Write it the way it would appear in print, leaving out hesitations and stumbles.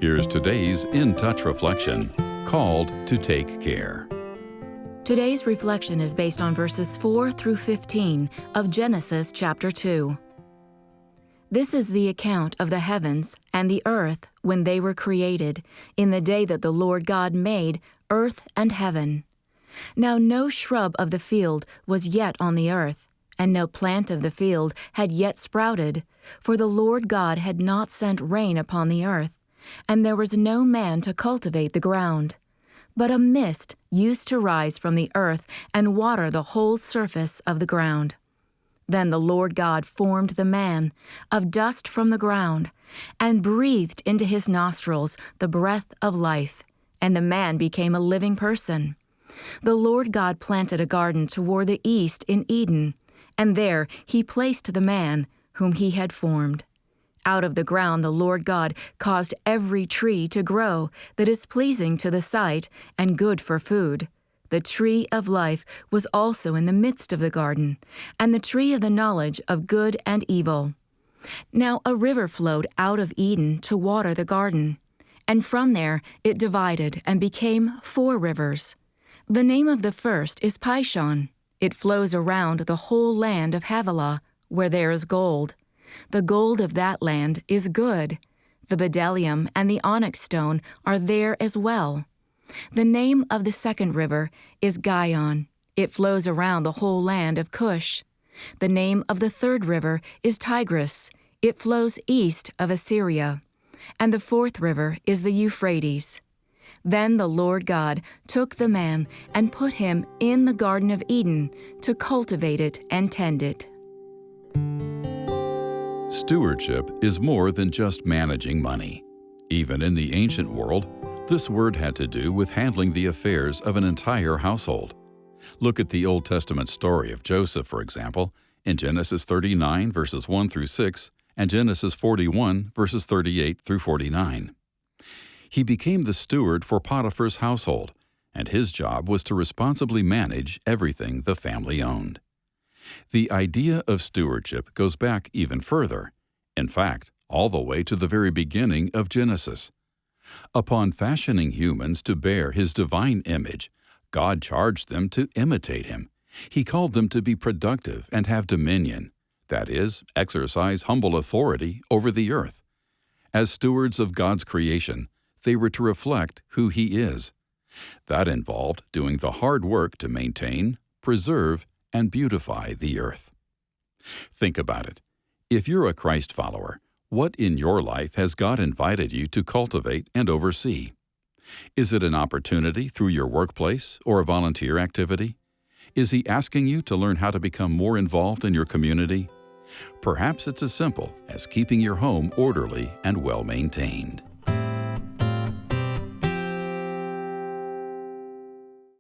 Here's today's In Touch reflection, called to take care. Today's reflection is based on verses 4 through 15 of Genesis chapter 2. This is the account of the heavens and the earth when they were created, in the day that the Lord God made earth and heaven. Now no shrub of the field was yet on the earth, and no plant of the field had yet sprouted, for the Lord God had not sent rain upon the earth, and there was no man to cultivate the ground. But a mist used to rise from the earth and water the whole surface of the ground. Then the Lord God formed the man of dust from the ground, and breathed into his nostrils the breath of life, and the man became a living person. The Lord God planted a garden toward the east in Eden, and there he placed the man whom he had formed. Out of the ground the Lord God caused every tree to grow that is pleasing to the sight and good for food. The tree of life was also in the midst of the garden, and the tree of the knowledge of good and evil. Now a river flowed out of Eden to water the garden, and from there it divided and became 4 rivers. The name of the first is Pishon. It flows around the whole land of Havilah, where there is gold. The gold of that land is good. The bdellium and the onyx stone are there as well. The name of the second river is Gihon. It flows around the whole land of Cush. The name of the third river is Tigris. It flows east of Assyria. And the fourth river is the Euphrates. Then the Lord God took the man and put him in the Garden of Eden to cultivate it and tend it. Stewardship is more than just managing money. Even in the ancient world, this word had to do with handling the affairs of an entire household. Look at the Old Testament story of Joseph, for example, in Genesis 39, verses 1 through 6, and Genesis 41, verses 38 through 49. He became the steward for Potiphar's household, and his job was to responsibly manage everything the family owned. The idea of stewardship goes back even further, in fact, all the way to the very beginning of Genesis. Upon fashioning humans to bear His divine image, God charged them to imitate Him. He called them to be productive and have dominion, that is, exercise humble authority over the earth. As stewards of God's creation, they were to reflect who He is. That involved doing the hard work to maintain, preserve, and beautify the earth. Think about it. If you're a Christ follower, what in your life has God invited you to cultivate and oversee? Is it an opportunity through your workplace or a volunteer activity? Is He asking you to learn how to become more involved in your community? Perhaps it's as simple as keeping your home orderly and well-maintained.